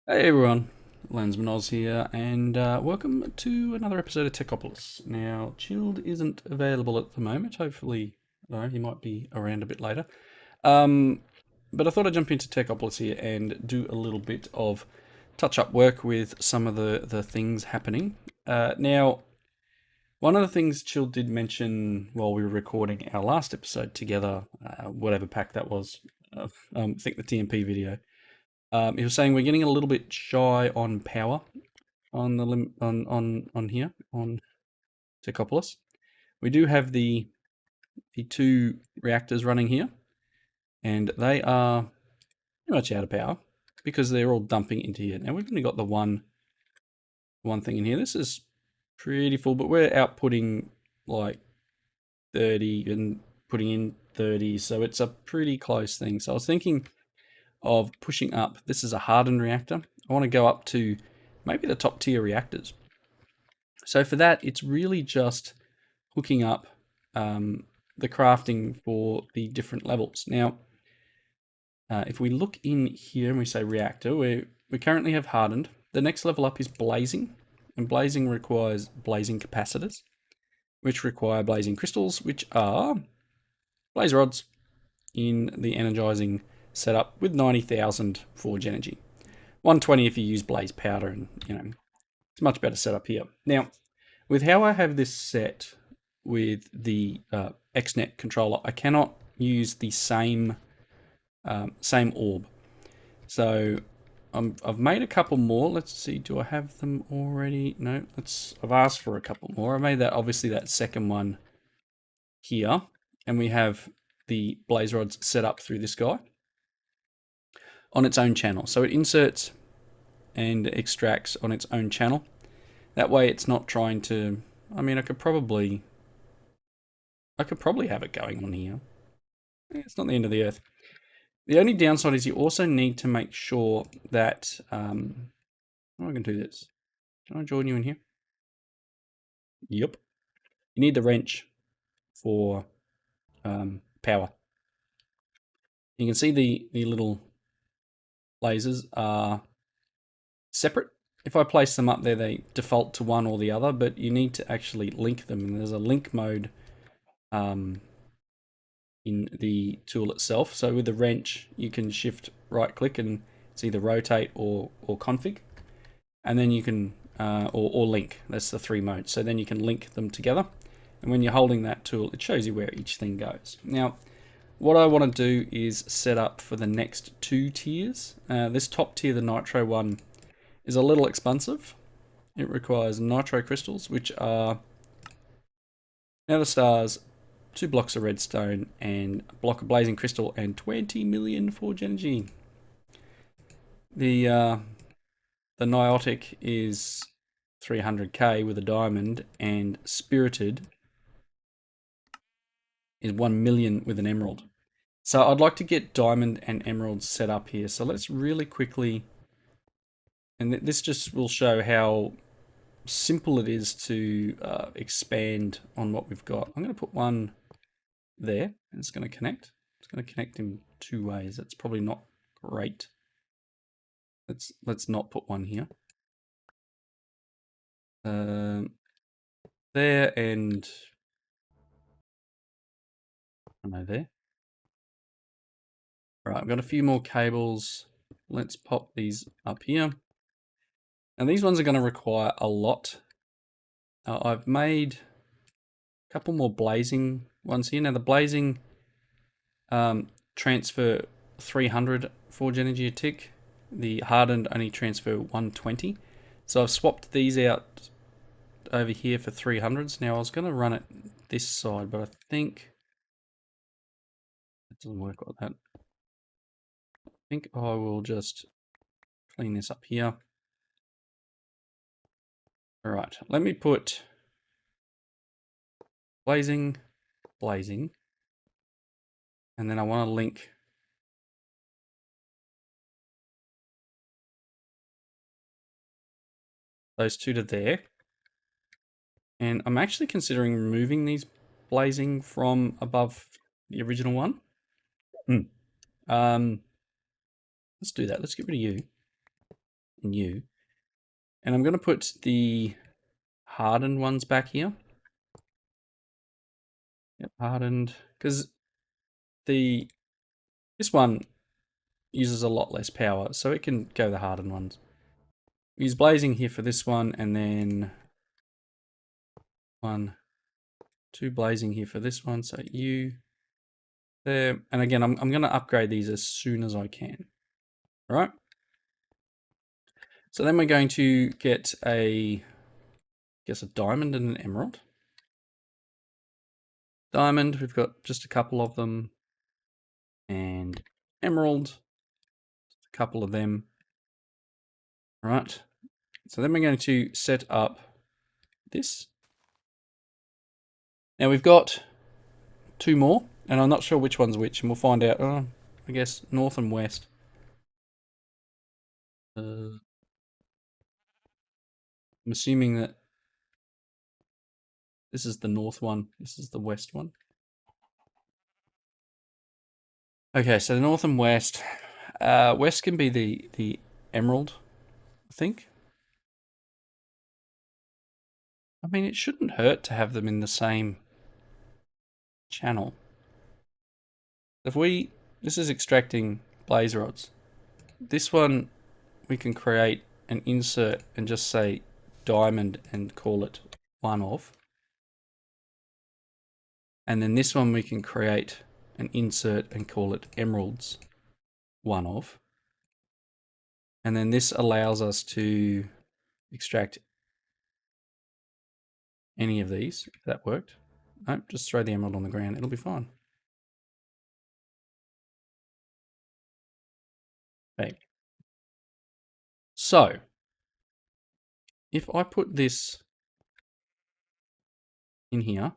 Hey everyone, Lensman Oz here, and welcome to another episode of Techopolis. Now, Chilled isn't available at the moment. Hopefully, I don't know, he might be around a bit later. Um, but I thought I'd jump into Techopolis here and do a little bit of touch-up work with some of the things happening. Now, one of the things Chilled did mention while we were recording our last episode together, whatever pack that was, I think the TMP video. He was saying we're getting a little bit shy on power on the on here on Techopolis. We do have the two reactors running here, and they are pretty much out of power because they're all dumping into here. Now we've only got the one thing in here. This is pretty full, but we're outputting like 30 and putting in 30, so it's a pretty close thing. So I was thinking of pushing up. This is a hardened reactor. I want to go up to maybe the top tier reactors. So for that, it's really just hooking up the crafting for the different levels. Now, if we look in here and we say reactor, we currently have hardened. The next level up is blazing, and blazing requires blazing capacitors, which require blazing crystals, which are blaze rods in the energizing setup with 90,000 forge energy. 120 if you use blaze powder, and it's much better setup here. Now, with how I have this set with the XNet controller, I cannot use the same orb. So I've made a couple more. Let's see, do I have them already? No, I've asked for a couple more. I made that, obviously, that second one here, and we have the blaze rods set up through this guy on its own channel. So it inserts and extracts on its own channel. That way it's not trying to, I mean, I could probably have it going on here. It's not the end of the earth. The only downside is you also need to make sure that, how am I going to do this? Can I join you in here? Yep. You need the wrench for power. You can see the little lasers are separate. If I place them up there, they default to one or the other, but you need to actually link them. And there's a link mode in the tool itself. So with the wrench, you can shift right click and it's either rotate or config. And then you can, or link, that's the three modes. So then you can link them together. And when you're holding that tool, it shows you where each thing goes. Now, what I want to do is set up for the next two tiers. This top tier, the Nitro one, is a little expensive. It requires Nitro Crystals, which are nether stars, 2 blocks of redstone, and a block of blazing crystal, and 20 million forge energy. The Niotic is 300k with a diamond, and spirited is 1 million with an emerald. So I'd like to get diamond and emerald set up here. So let's really quickly, and this just will show how simple it is to expand on what we've got. I'm going to put one there, and it's going to connect. It's going to connect in two ways. That's probably not great. Let's not put one here. There and no there. All right, I've got a few more cables. Let's pop these up here. And these ones are going to require a lot. I've made a couple more blazing ones here. Now the blazing transfer 300 forge energy a tick. The hardened only transfer 120. So I've swapped these out over here for 300s. Now I was going to run it this side, but I think it doesn't work like that. I think I will just clean this up here. All right, let me put blazing, blazing, and then I want to link those two to there. And I'm actually considering removing these blazing from above the original one. Let's do that. Let's get rid of you. new. And I'm going to put the hardened ones back here. Yep, hardened, because this one uses a lot less power, so it can go the hardened ones. Use blazing here for this one, and then 1, 2 blazing here for this one. So you there, and again, I'm going to upgrade these as soon as I can. All right. So then we're going to get a diamond and an emerald. Diamond, we've got just a couple of them, and emerald, a couple of them. All right. So then we're going to set up this. Now we've got 2 more, and I'm not sure which one's which, and we'll find out. I guess north and west. I'm assuming that this is the north one, this is the west one. Okay, so the north and west. West can be the emerald, I think. I mean, it shouldn't hurt to have them in the same channel. This is extracting blaze rods. This one, we can create an insert and just say diamond and call it 1 of. And then this one we can create an insert and call it emeralds 1 of. And then this allows us to extract any of these, if that worked. Nope, just throw the emerald on the ground, it'll be fine. Okay. So, if I put this in here,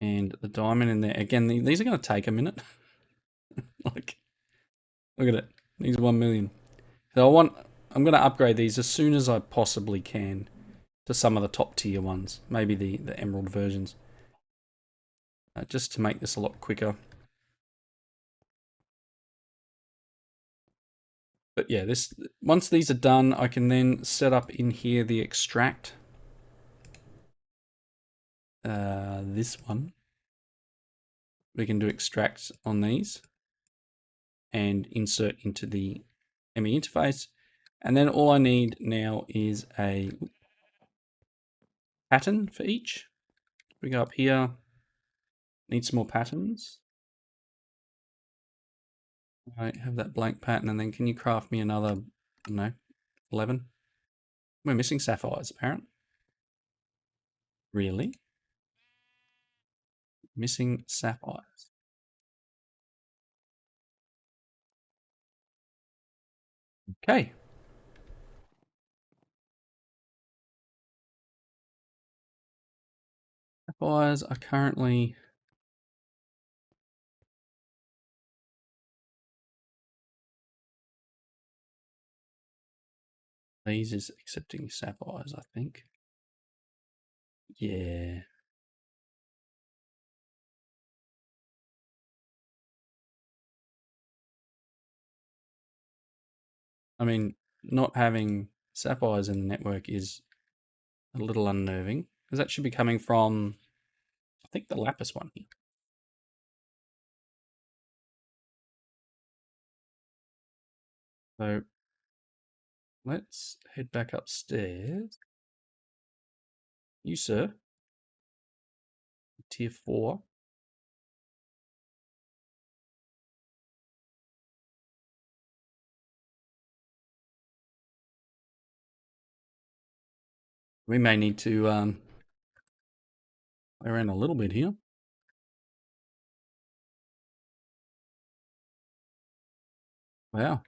and the diamond in there, again, these are going to take a minute. Like, look at it, these are 1 million. So I'm going to upgrade these as soon as I possibly can to some of the top tier ones, maybe the emerald versions, just to make this a lot quicker. But yeah, once these are done, I can then set up in here the extract. This one. We can do extracts on these and insert into the ME interface. And then all I need now is a pattern for each. We go up here, need some more patterns. I have that blank pattern, and then can you craft me another, no, 11? We're missing sapphires, apparently. Really? Missing sapphires. Okay. Sapphires are currently... These is accepting sapphires, I think. Yeah. I mean, not having sapphires in the network is a little unnerving, because that should be coming from, I think, the lapis one here. So let's head back upstairs. You, sir, tier 4. We may need to play around a little bit here. Wow.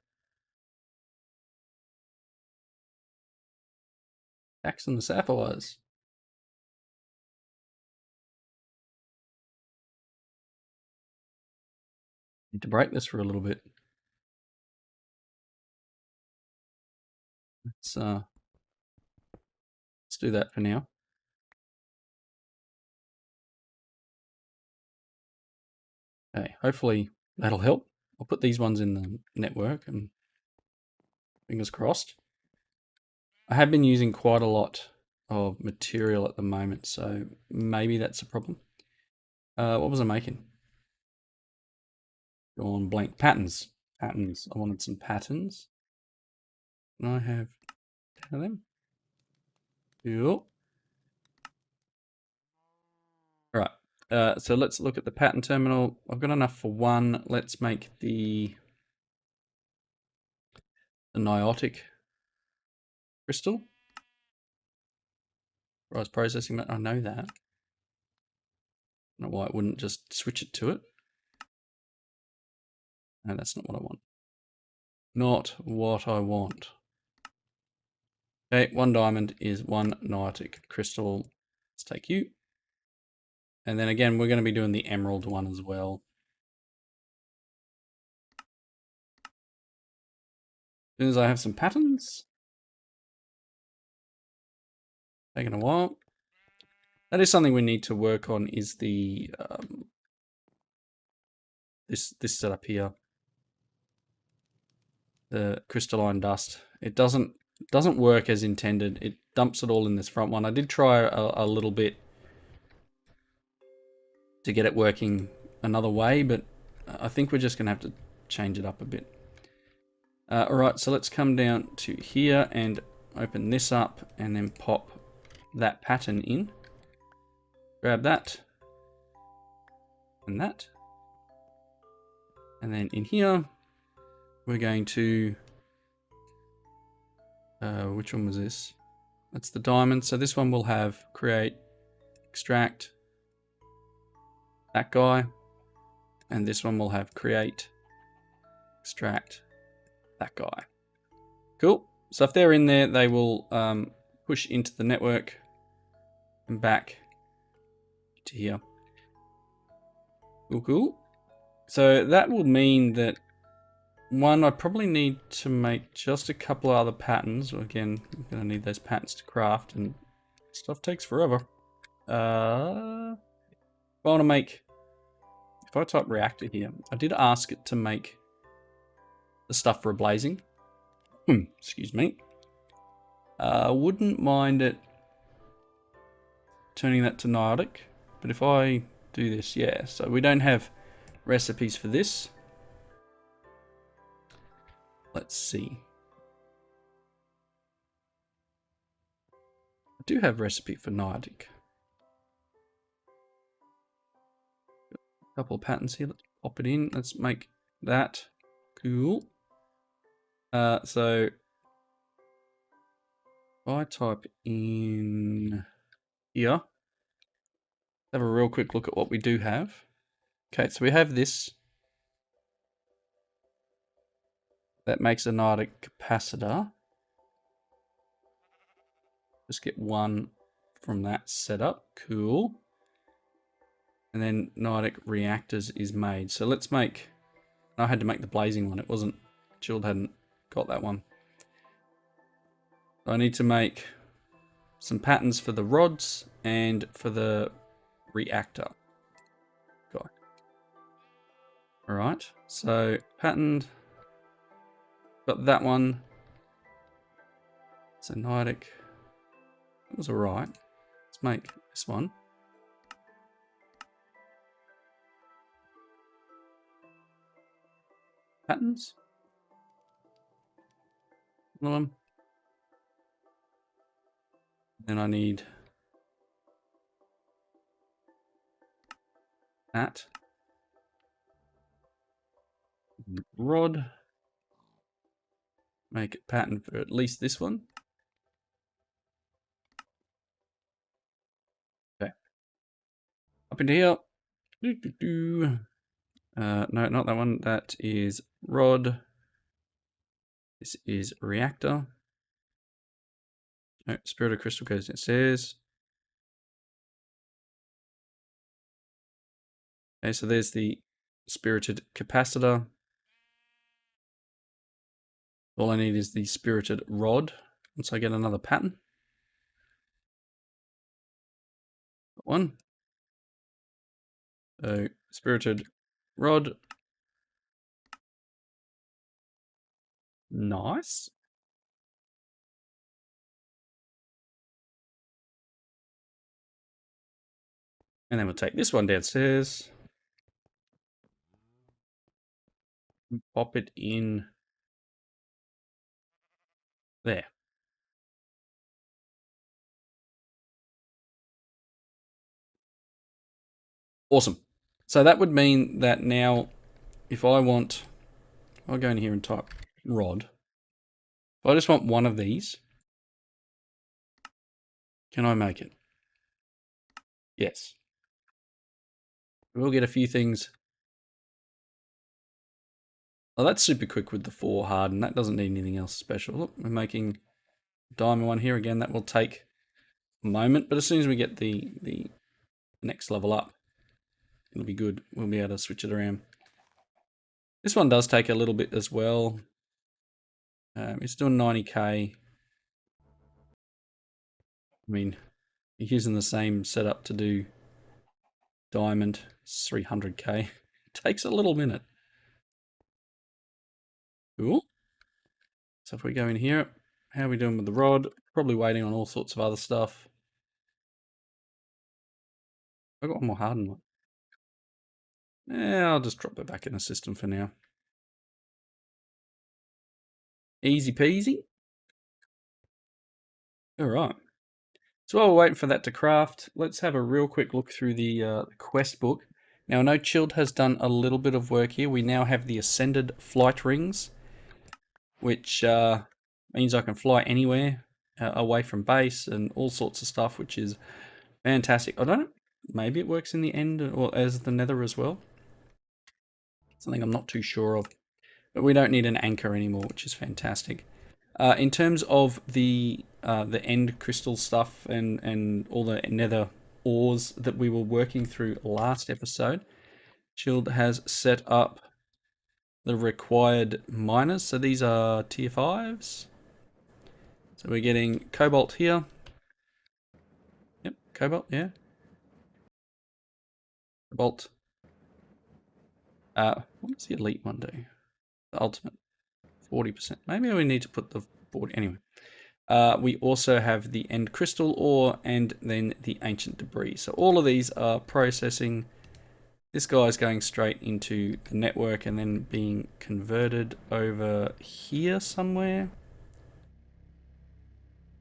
Tax on the sapphires. Need to break this for a little bit. Let's do that for now. Okay, hopefully that'll help. I'll put these ones in the network and Fingers crossed. I have been using quite a lot of material at the moment, so maybe that's a problem. What was I making? Gone blank. Patterns. Patterns. I wanted some patterns. And I have 10 of them. Cool. All right. So let's look at the pattern terminal. I've got enough for one. Let's make the Niotic crystal. I was processing that. I know that. I don't know why it wouldn't just switch it to it. No, that's not what I want. Not what I want. Okay, 1 diamond is 1 Niotic crystal. Let's take you. And then again, we're going to be doing the emerald one as well. As soon as I have some patterns. Taking a while. That is something we need to work on, is the this setup here. The crystalline dust. It doesn't work as intended. It dumps it all in this front one. I did try a little bit to get it working another way, but I think we're just going to have to change it up a bit. All right, so let's come down to here and open this up and then pop that pattern in. Grab that and that. And then in here, we're going to, which one was this? That's the diamond. So this one will have create, extract, that guy. And this one will have create, extract, that guy. Cool. So if they're in there, they will push into the network and back to here. Cool, cool. So that will mean that, one, I probably need to make just a couple of other patterns. Again, I'm going to need those patterns to craft, and stuff takes forever. If I want to make, if I type reactor here, I did ask it to make the stuff for a blazing. Excuse me. Wouldn't mind it turning that to Niotic, but if I do this, yeah, so we don't have recipes for this. Let's see. I do have recipe for Niotic. A couple of patterns here. Let's pop it in. Let's make that. Cool. So if I type in here, have a real quick look at what we do have. Okay, so we have this. That makes a Niotic capacitor. Just get one from that setup. Cool. And then Niotic reactors is made. So let's make, I had to make the blazing one. It wasn't, Chilled hadn't got that one. I need to make some patterns for the rods and for the reactor. Got. All right, so patterned. Got that one. So Niotic. That was all right. Let's make this one. Patterns. One of them. Then I need that. Rod. Make it pattern for at least this one. Okay. Up into here. No, not that one. That is rod. This is reactor. No, spirit of crystal goes downstairs. Okay, so there's the spirited capacitor. All I need is the spirited rod. Once I get another pattern. Got one. So spirited rod. Nice. And then we'll take this one downstairs. Pop it in there. Awesome. So that would mean that now if I want, I'll go in here and type rod. If I just want one of these, can I make it? Yes. We'll get a few things. Oh, that's super quick with the 4 hardened. That doesn't need anything else special. Look, we're making diamond one here. Again, that will take a moment, but as soon as we get the next level up, it'll be good. We'll be able to switch it around. This one does take a little bit as well. It's doing 90k. I mean, you're using the same setup to do diamond. It's 300k. It takes a little minute. Cool. So if we go in here, how are we doing with the rod? Probably waiting on all sorts of other stuff. I've got one more hardened one. Yeah, I'll just drop it back in the system for now. Easy peasy. All right. So while we're waiting for that to craft, let's have a real quick look through the quest book. Now I know Chilled has done a little bit of work here. We now have the Ascended Flight Rings, which means I can fly anywhere away from base and all sorts of stuff, which is fantastic. I don't know, maybe it works in the end or as the Nether as well. Something I'm not too sure of. But we don't need an anchor anymore, which is fantastic. In terms of the end crystal stuff and all the nether ores that we were working through last episode, Chilled has set up the required miners. So these are tier 5s. So we're getting cobalt here. Yep, cobalt, yeah. Cobalt. What does the elite one do? The ultimate. 40%. Maybe we need to put the 40. Anyway. We also have the end crystal ore and then the ancient debris. So all of these are processing. This guy's going straight into the network and then being converted over here somewhere.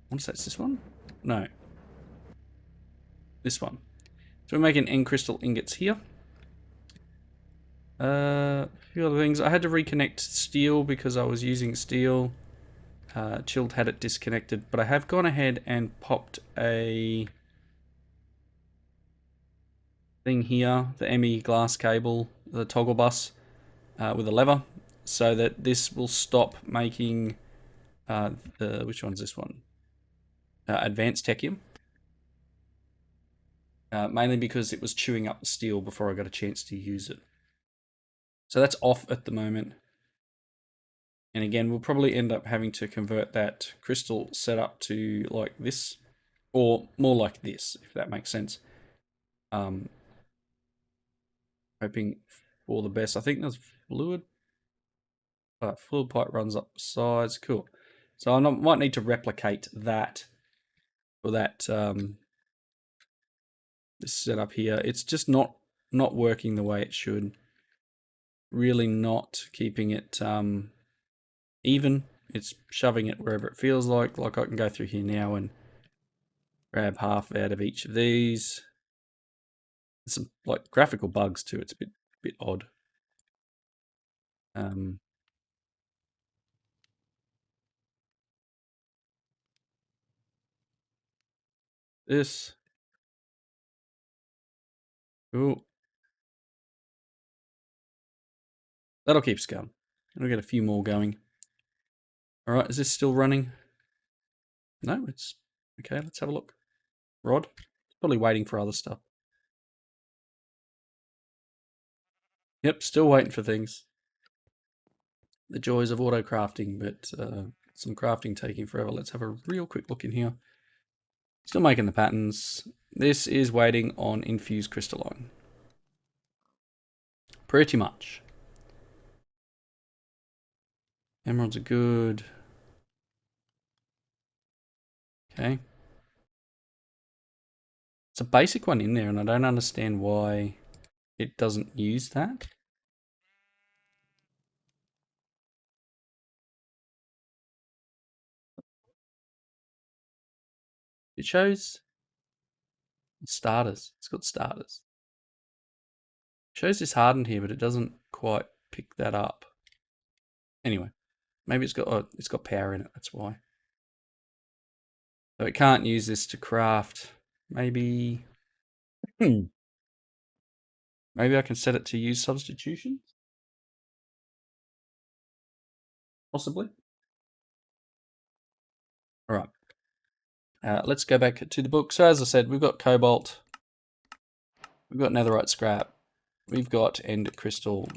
What's that? This one? No. This one. So we're making end crystal ingots here. A few other things. I had to reconnect steel because I was using steel. Chilled had it disconnected, but I have gone ahead and popped a thing here, the ME glass cable, the toggle bus with a lever, so that this will stop making which one's this one? Advanced technium. Mainly because it was chewing up the steel before I got a chance to use it. So that's off at the moment. And again, we'll probably end up having to convert that crystal setup to like this, or more like this, if that makes sense. Hoping for the best. I think there's fluid. Fluid pipe runs up the sides. Cool. So I might need to replicate that for that this setup here. It's just not working the way it should. Really not keeping it even. It's shoving it wherever it feels like. Like I can go through here now and grab half out of each of these. There's some like graphical bugs too. It's a bit odd. This. Ooh. That'll keep us going. We'll get a few more going. All right, is this still running? No, it's okay. Let's have a look. Rod, it's probably waiting for other stuff. Yep, still waiting for things. The joys of auto crafting, but some crafting taking forever. Let's have a real quick look in here. Still making the patterns. This is waiting on infused crystalline. Pretty much. Emeralds are good. Okay. It's a basic one in there, and I don't understand why it doesn't use that. It shows starters. It's got starters. It shows this hardened here, but it doesn't quite pick that up. Anyway, maybe it's got power in it. That's why. So it can't use this to craft. Maybe. Maybe I can set it to use substitution. Possibly. All right. Let's go back to the book. So as I said, we've got cobalt. We've got netherite scrap. We've got end crystal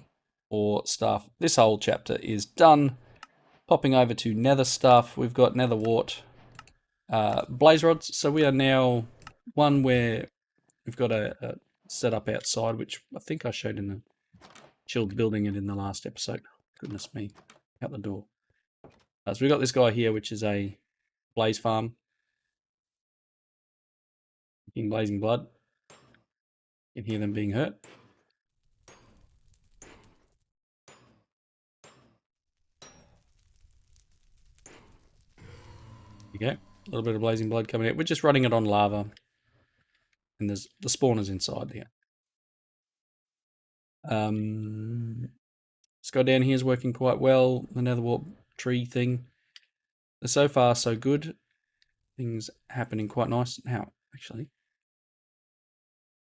ore stuff. This whole chapter is done. Popping over to nether stuff. We've got nether wart. Blaze rods. So we are now one where we've got a setup outside, which I think I showed in the chilled building it in the last episode. Goodness me, out the door. So we've got this guy here, which is a blaze farm. In blazing blood. You can hear them being hurt. There you go. A little bit of blazing blood coming out. We're just running it on lava. And there's the spawners inside there. This guy down here is working quite well. The nether wart tree thing. So far, so good. Things happening quite nice. Now, actually,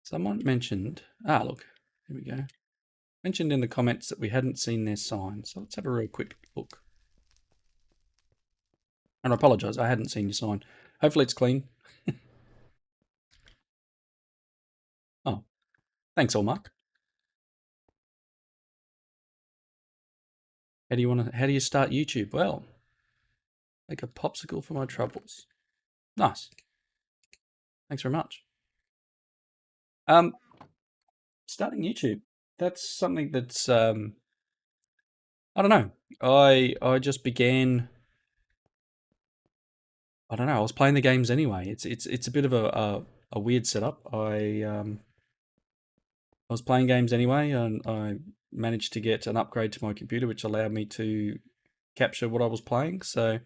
someone mentioned... look. Here we go. Mentioned in the comments that we hadn't seen their sign. So let's have a real quick look. And I apologise, I hadn't seen your sign. Hopefully it's clean. Oh, thanks, Allmark. How do you start YouTube? Well, make a popsicle for my troubles. Nice. Thanks very much. Starting YouTube. That's something that's I don't know. I just began. I don't know. I was playing the games anyway. It's a bit of a weird setup. I was playing games anyway, and I managed to get an upgrade to my computer, which allowed me to capture what I was playing. So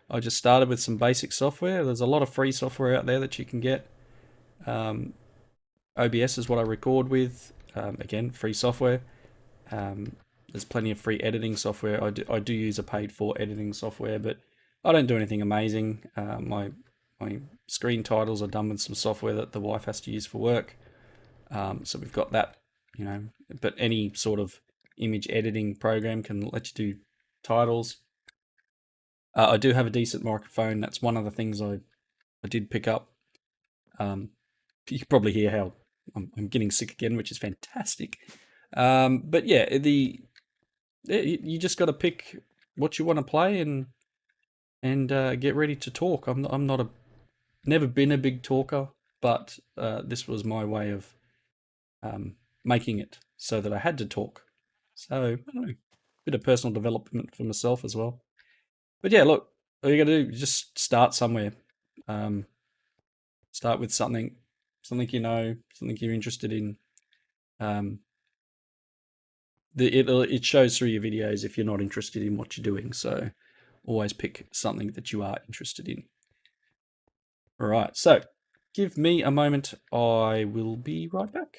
I just started with some basic software. There's a lot of free software out there that you can get. OBS is what I record with. Again, free software. There's plenty of free editing software. I do use a paid-for editing software, but I don't do anything amazing. My screen titles are done with some software that the wife has to use for work. So we've got that, but any sort of image editing program can let you do titles. I do have a decent microphone. That's one of the things I did pick up. You can probably hear how I'm getting sick again, which is fantastic. But yeah, you just got to pick what you want to play and get ready to talk. I'm not never been a big talker, but this was my way of making it so that I had to talk. So I don't know, bit of personal development for myself as well. But yeah, look, all you got to do is just start somewhere. Start with something something you're interested in. It shows through your videos if you're not interested in what you're doing. So always pick something that you are interested in. All right, so give me a moment. I will be right back.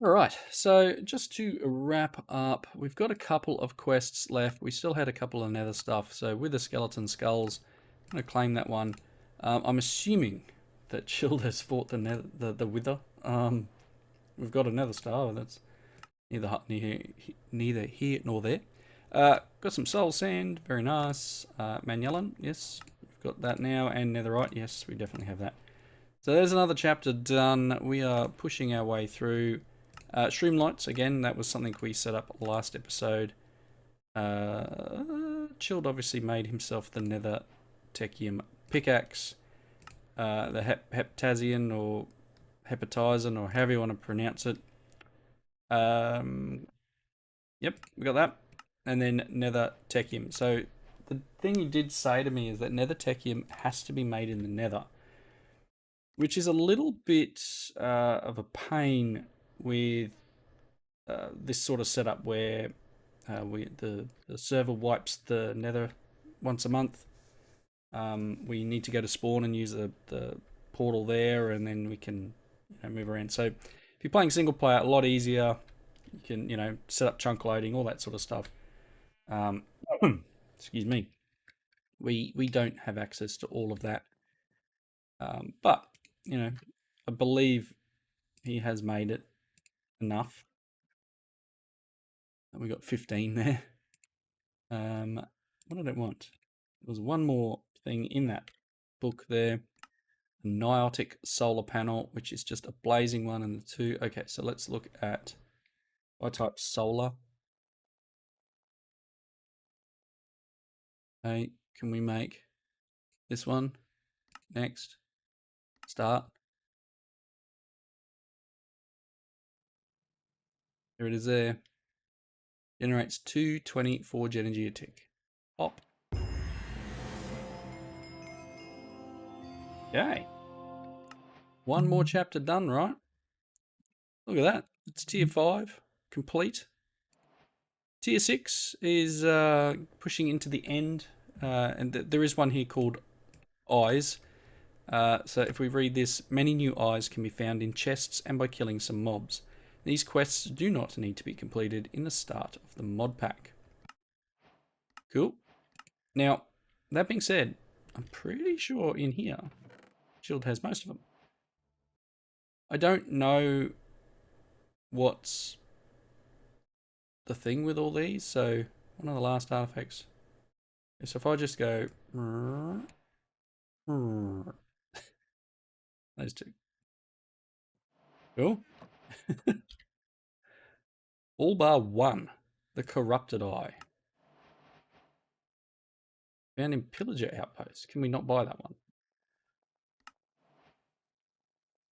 All right, so just to wrap up, we've got a couple of quests left. We still had a couple of nether stuff. So with the skeleton skulls, I'm going to claim that one. I'm assuming that Shield has fought the Wither. We've got a nether star. That's neither here nor there. Got some soul sand, very nice. Manyalan, yes, we've got that now, and netherite, yes, we definitely have that. So there's another chapter done. We are pushing our way through. Streamlights, again, that was something we set up last episode. Chilled obviously made himself the nether technium pickaxe. The heptazian or hepatizen, or however you want to pronounce it. Yep, we got that. And then nether technium. So the thing you did say to me is that nether technium has to be made in the nether. which is a little bit of a pain with this sort of setup where the server wipes the nether once a month. We need to go to spawn and use the portal there, and then we can move around. So if you're playing single player, a lot easier. You can set up chunk loading, all that sort of stuff. Excuse me. We don't have access to all of that, but I believe he has made it enough. And we got 15 there. What did I want? There was one more thing in that book there. A Niotic solar panel, which is just a blazing one, and the two. Okay, so let's look at. I type solar. Okay, can we make this one? Next. Start. There it is there. Generates 220 forge energy a tick. Pop. Yay. One more chapter done, right? Look at that. It's tier 5 complete. Tier 6 is pushing into the end, and there is one here called Eyes. So if we read this, many new eyes can be found in chests and by killing some mobs. These quests do not need to be completed in the start of the mod pack. Cool. Now, that being said, I'm pretty sure in here, Shield has most of them. I don't know what's the thing with all these. So one of the last artifacts. So if I just go those two. Cool. All bar one, the corrupted eye. Found in Pillager Outpost. Can we not buy that one?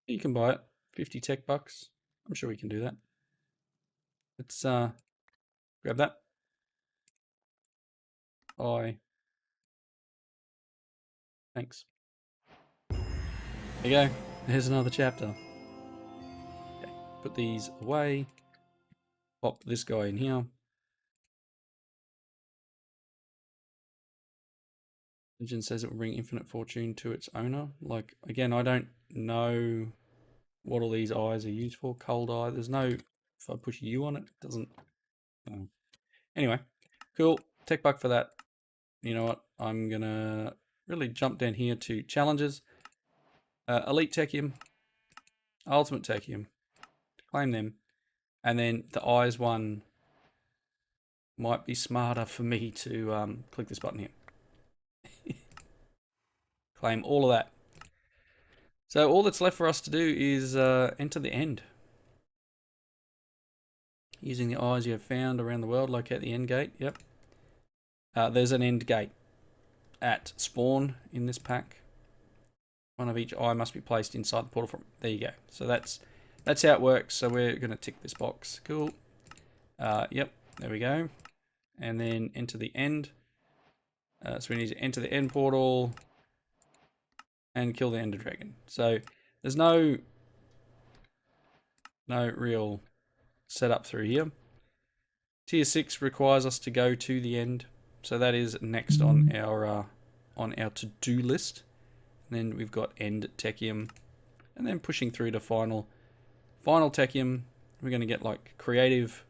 You can buy it. 50 tech bucks. I'm sure we can do that. Let's grab that. Eye. Thanks. There you go. There's another chapter. Okay. Put these away. Pop this guy in here. Legend says it will bring infinite fortune to its owner. Like, again, I don't know what all these eyes are used for. Cold eye. There's no, if I push U on it, it doesn't. Anyway, cool. Tech buck for that. You know what? I'm going to really jump down here to challenges. Elite technium. Ultimate technium. Claim them. And then the eyes one might be smarter for me to click this button here. Claim all of that. So all that's left for us to do is enter the end. Using the eyes you have found around the world, locate the end gate. Yep. There's an end gate at spawn in this pack. One of each eye must be placed inside the portal from. There you go. So that's how it works. So we're going to tick this box. Cool. Yep. There we go. And then enter the end. So we need to enter the end portal and kill the Ender Dragon. So there's no real setup through here. Tier 6 requires us to go to the end. So that is next on our to-do list. And then we've got end technium. And then pushing through to final technium. We're going to get like creative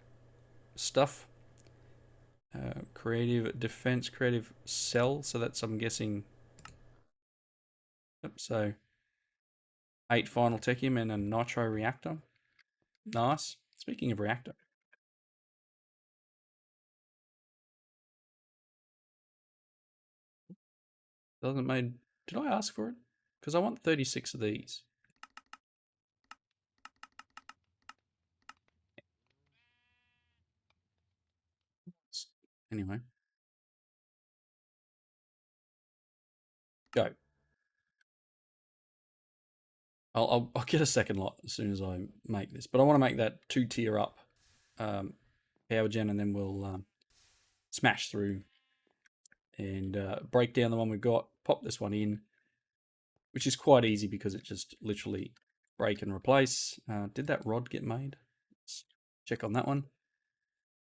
stuff. Creative defense, creative cell. So that's, I'm guessing. Yep, so 8 final technium and a Nitro Reactor. Nice. Speaking of reactor. Doesn't made. Did I ask for it? Because I want 36 of these. Anyway. Go. I'll get a second lot as soon as I make this. But I want to make that 2-tier up power gen, and then we'll smash through and break down the one we've got. Pop this one in. which is quite easy because it just literally break and replace. Did that rod get made? Let's check on that one.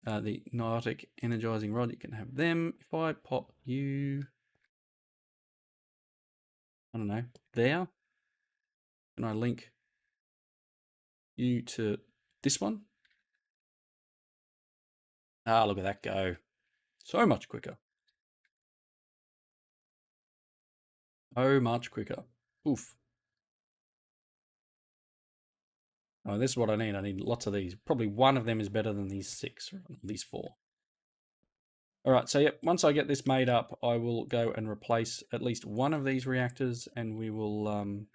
The Niotic energizing rod, you can have them. If I pop you, I don't know, there, can I link you to this one? Ah, look at that go. So much quicker. So much quicker. Oof. Oh, this is what I need. I need lots of these. Probably one of them is better than these 6, or these 4. All right, so yep, once I get this made up, I will go and replace at least one of these reactors, and we will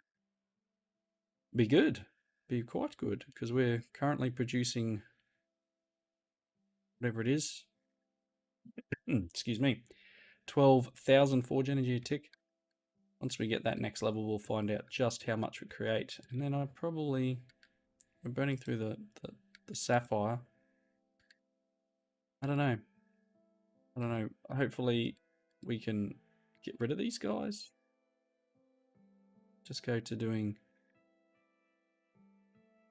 be good. Be quite good, because we're currently producing whatever it is. Excuse me. 12,000 forge energy a tick. Once we get that next level, we'll find out just how much we create. And then I probably... We're burning through the sapphire. I don't know. Hopefully we can get rid of these guys. Just go to doing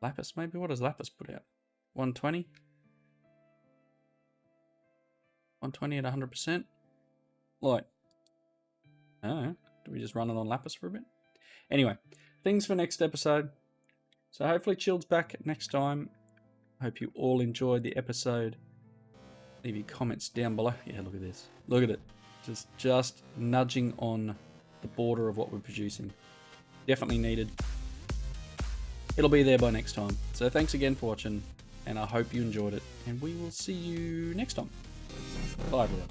lapis maybe? What does lapis put out? 120? 120 at 100%? Like, I don't know. Do we just run it on lapis for a bit? Anyway, things for next episode. So hopefully Chilled's back next time. Hope you all enjoyed the episode. Leave your comments down below. Yeah, look at this. Look at it. Just nudging on the border of what we're producing. Definitely needed. It'll be there by next time. So thanks again for watching, and I hope you enjoyed it. And we will see you next time. Bye, everyone.